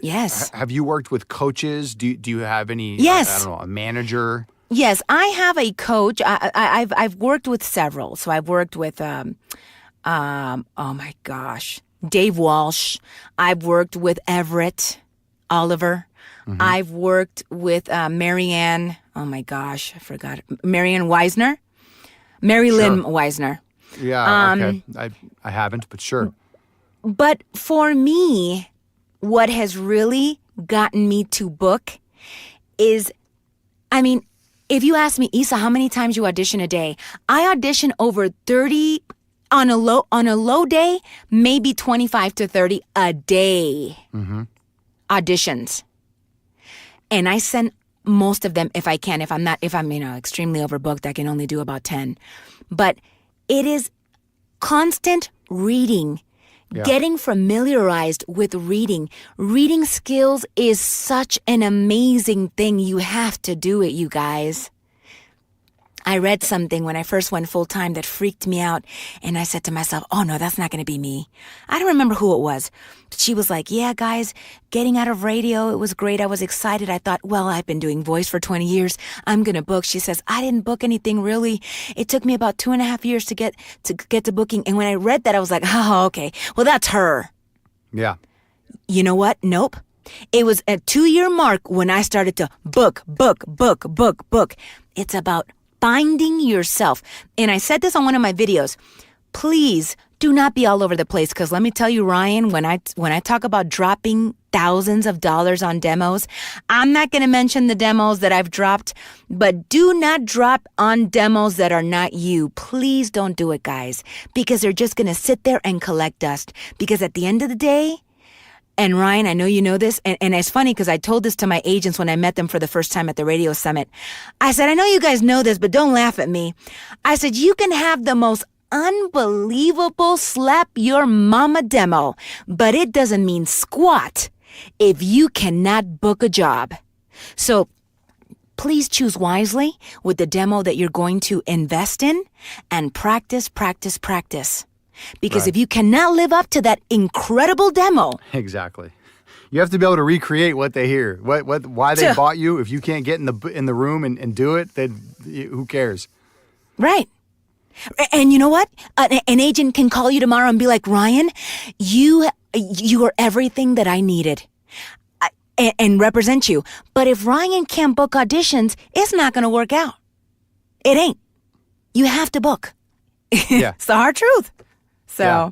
Yes. Have you worked with coaches? Do you have any? Yes. I don't know, a manager. Yes, I have a coach. I've worked with several. So I've worked with oh my gosh, Dave Walsh. I've worked with Everett Oliver. I've worked with Marianne. Oh my gosh, I forgot. Marianne Weisner. Mary Lynn Weisner. Yeah, okay. I haven't, but sure. But for me, what has really gotten me to book is, I mean, if you ask me, Issa, how many times you audition a day? I audition over 30, on a low day, maybe 25 to 30 a day auditions. And I send most of them if I can. If I'm extremely overbooked, I can only do about 10. But it is constant reading, getting familiarized with reading. Reading skills is such an amazing thing. You have to do it, you guys. I read something when I first went full-time that freaked me out, and I said to myself, oh no, that's not going to be me. I don't remember who it was, but she was like, yeah, guys, getting out of radio, it was great. I was excited. I thought, well, I've been doing voice for 20 years. I'm going to book. She says, I didn't book anything really. It took me about 2.5 years to get to booking. And when I read that, I was like, oh, okay, well, that's her. Yeah. You know what? Nope. It was a 2-year mark when I started to book. It's about finding yourself. And I said this on one of my videos. Please do not be all over the place, because let me tell you, Ryan, when I talk about dropping thousands of dollars on demos, I'm not going to mention the demos that I've dropped, but do not drop on demos that are not you. Please don't do it, guys, because they're just going to sit there and collect dust. Because at the end of the day, and Ryan, I know you know this, and it's funny because I told this to my agents when I met them for the first time at the radio summit. I said, I know you guys know this, but don't laugh at me. I said, you can have the most unbelievable slap your mama demo, but it doesn't mean squat if you cannot book a job. So please choose wisely with the demo that you're going to invest in, and practice. Because if you cannot live up to that incredible demo. Exactly. You have to be able to recreate what they hear, why they bought you. If you can't get in the room and do it, then who cares? Right. And you know what? An agent can call you tomorrow and be like, Ryan, you are everything that I needed, and represent you. But if Ryan can't book auditions, it's not going to work out. It ain't. You have to book. Yeah. It's the hard truth. So, yeah.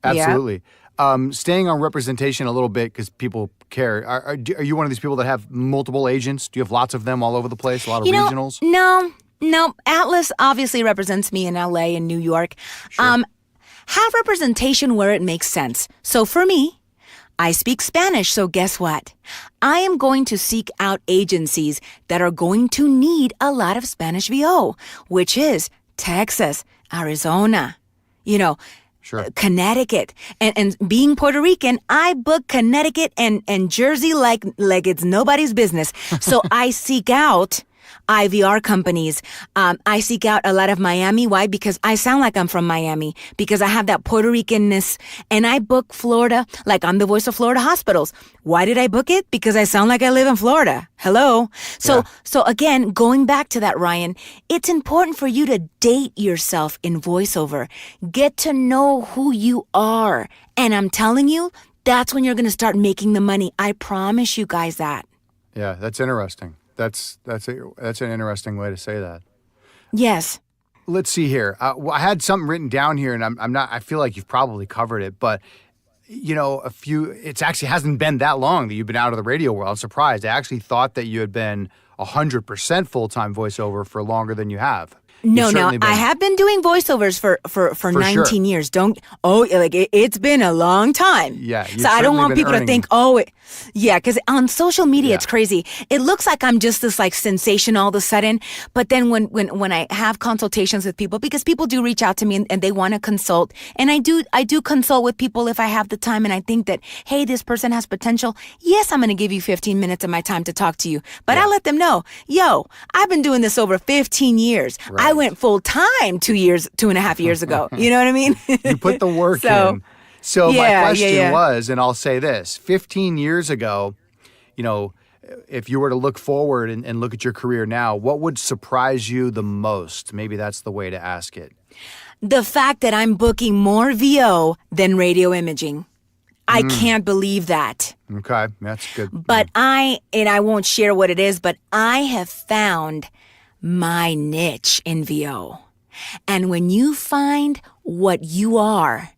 Absolutely. Yeah. Staying on representation a little bit, because people care. Are you one of these people that have multiple agents? Do you have lots of them all over the place? A lot of regionals? No. Atlas obviously represents me in LA and New York. Sure. Have representation where it makes sense. So for me, I speak Spanish. So guess what? I am going to seek out agencies that are going to need a lot of Spanish VO, which is Texas, Arizona, Sure. Connecticut. And being Puerto Rican, I book Connecticut and Jersey like it's nobody's business. So I seek out IVR companies. I seek out a lot of Miami. Why? Because I sound like I'm from Miami, because I have that Puerto Rican-ness, and I book Florida like I'm the voice of Florida hospitals. Why did I book it? Because I sound like I live in Florida. Hello. So again, going back to that, Ryan, it's important for you to date yourself in voiceover. Get to know who you are. And I'm telling you, that's when you're going to start making the money. I promise you guys that. Yeah, that's interesting. That's an interesting way to say that. Yes. Let's see here. I had something written down here, and I feel like you've probably covered it, but it actually hasn't been that long that you've been out of the radio world. I'm surprised. I actually thought that you had been 100% full-time voiceover for longer than you have. No, I have been doing voiceovers for 19 years. It's been a long time. Yeah. So I don't want people to think, because on social media, it's crazy. It looks like I'm just this like sensation all of a sudden. But then when I have consultations with people, because people do reach out to me and they want to consult, and I do consult with people if I have the time and I think that, hey, this person has potential. Yes, I'm going to give you 15 minutes of my time to talk to you. But I let them know, I've been doing this over 15 years. Right. I went full time 2.5 years ago. You know what I mean? You put the work in. So my question was, and I'll say this, 15 years ago, if you were to look forward and look at your career now, what would surprise you the most? Maybe that's the way to ask it. The fact that I'm booking more VO than radio imaging. I can't believe that. Okay, that's good. But I won't share what it is, but I have found my niche in VO. And when you find what you are,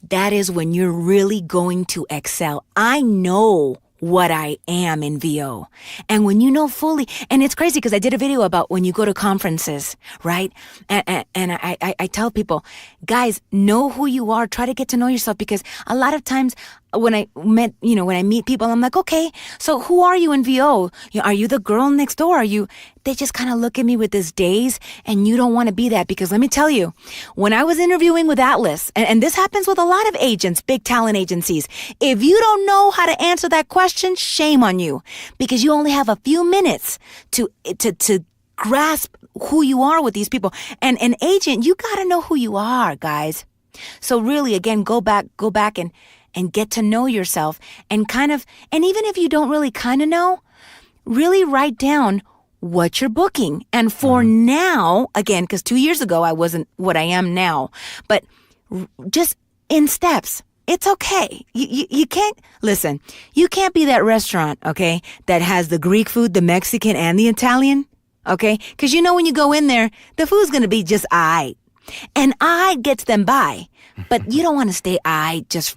that is when you're really going to excel. I know what I am in VO. And when you know fully, and it's crazy because I did a video about when you go to conferences, right? And I tell people, guys, know who you are. Try to get to know yourself, because a lot of times when I meet people, I'm like, okay, so who are you in VO? Are you the girl next door? They just kind of look at me with this daze, and you don't want to be that, because let me tell you, when I was interviewing with Atlas, and this happens with a lot of agents, big talent agencies, if you don't know how to answer that question, shame on you, because you only have a few minutes to grasp who you are with these people. And an agent, you got to know who you are, guys. So really, again, go back and get to know yourself, and even if you don't really kind of know, really write down what you're booking. And for now, again, because 2 years ago, I wasn't what I am now, but just in steps. It's okay. You can't, listen, you can't be that restaurant, okay, that has the Greek food, the Mexican, and the Italian, okay? Because when you go in there, the food's going to be just aight. And I gets them by. But you don't want to stay just,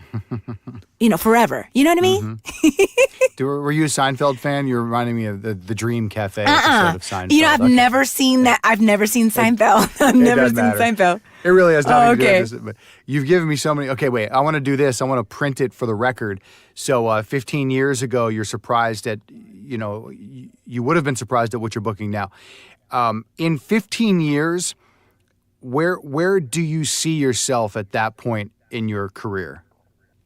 forever. You know what I mean? Mm-hmm. Were you a Seinfeld fan? You're reminding me of the Dream Cafe episode of Seinfeld. I've never seen that. I've never seen Seinfeld. I've never seen Seinfeld. It really has nothing to do with this. But you've given me so many. Okay, wait. I want to do this. I want to print it for the record. So 15 years ago, you're surprised at, you would have been surprised at what you're booking now. In 15 years, where do you see yourself at that point in your career?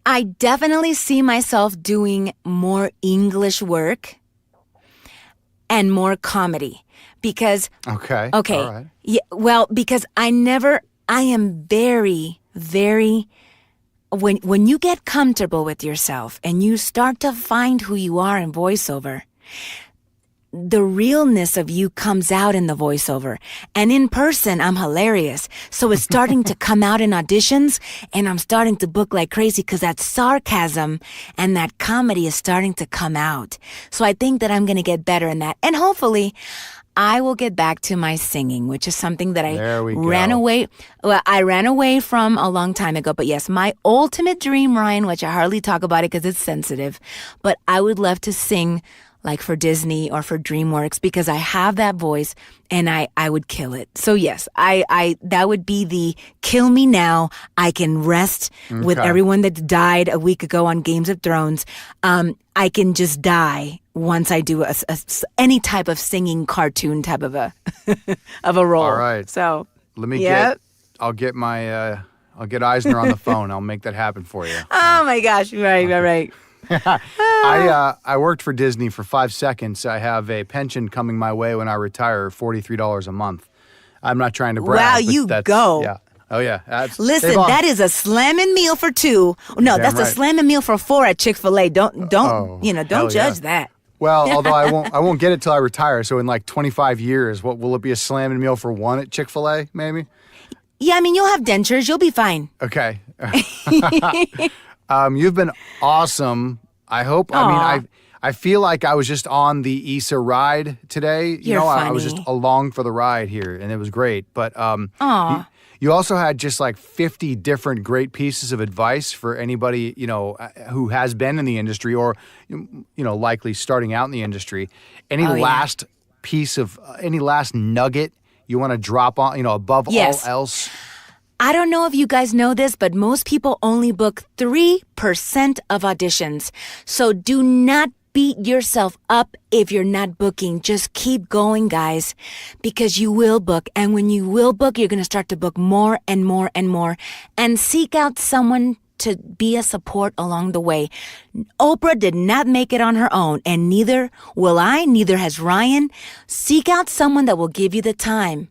I definitely see myself doing more English work and more comedy, because okay, all right. Yeah, well, because I am very, very, when you get comfortable with yourself and you start to find who you are in voiceover, the realness of you comes out in the voiceover. And in person, I'm hilarious. So it's starting to come out in auditions, and I'm starting to book like crazy because that sarcasm and that comedy is starting to come out. So I think that I'm going to get better in that. And hopefully, I will get back to my singing, which is something that I ran away from a long time ago. But yes, my ultimate dream, Ryan, which I hardly talk about it because it's sensitive, but I would love to sing like for Disney or for DreamWorks, because I have that voice and I would kill it. So yes, I that would be the kill me now. I can rest with everyone that died a week ago on Games of Thrones. I can just die once I do any type of singing cartoon type of a of a role. All right. So let me I'll get Eisner on the phone. I'll make that happen for you. Oh my gosh! Right. I worked for Disney for 5 seconds. I have a pension coming my way when I retire, $43 a month. I'm not trying to brag. Wow, you go. Yeah. Oh, yeah. Listen, that is a slamming meal for 2. No, that's a slamming meal for 4 at Chick-fil-A. Don't judge that. Well, although I won't get it till I retire. So in like 25 years, what will it be, a slamming meal for 1 at Chick-fil-A, maybe? Yeah, I mean, you'll have dentures. You'll be fine. Okay. You've been awesome. I hope. I feel like I was just on the Issa ride today. You're I was just funny. along for the ride here, and it was great. But you also had just like 50 different great pieces of advice for anybody, who has been in the industry or, likely starting out in the industry. Any last nugget you want to drop on, above all else? I don't know if you guys know this, but most people only book 3% of auditions. So do not beat yourself up if you're not booking. Just keep going, guys, because you will book. And when you will book, you're going to start to book more and more and more. And seek out someone to be a support along the way. Oprah did not make it on her own, and neither will I, neither has Ryan. Seek out someone that will give you the time.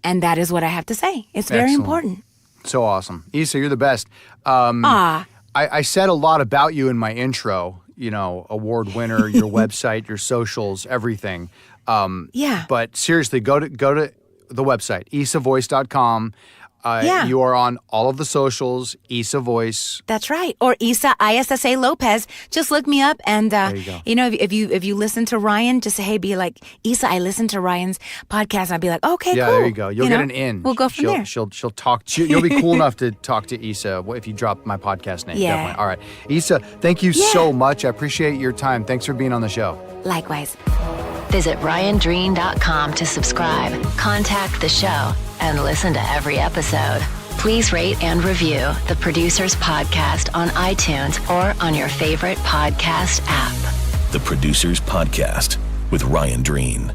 And that is what I have to say. It's very important. So awesome. Issa, you're the best. I said a lot about you in my intro, award winner, your website, your socials, everything. But seriously, go to the website, issavoice.com. You are on all of the socials, Issa Voice. That's right. Or Issa Lopez. Just look me up, and there you go. If you listen to Ryan, just say, hey, be like, Issa, I listened to Ryan's podcast. I'll be like, okay, cool. Yeah, there you go. You'll get an in. We'll go from there. She'll talk. You'll be cool enough to talk to Issa if you drop my podcast name. Yeah. Definitely. All right, Issa, thank you so much. I appreciate your time. Thanks for being on the show. Likewise. Visit ryandreen.com to subscribe, contact the show, and listen to every episode. Please rate and review the Producers Podcast on iTunes or on your favorite podcast app. The Producers Podcast with Ryan Dreen.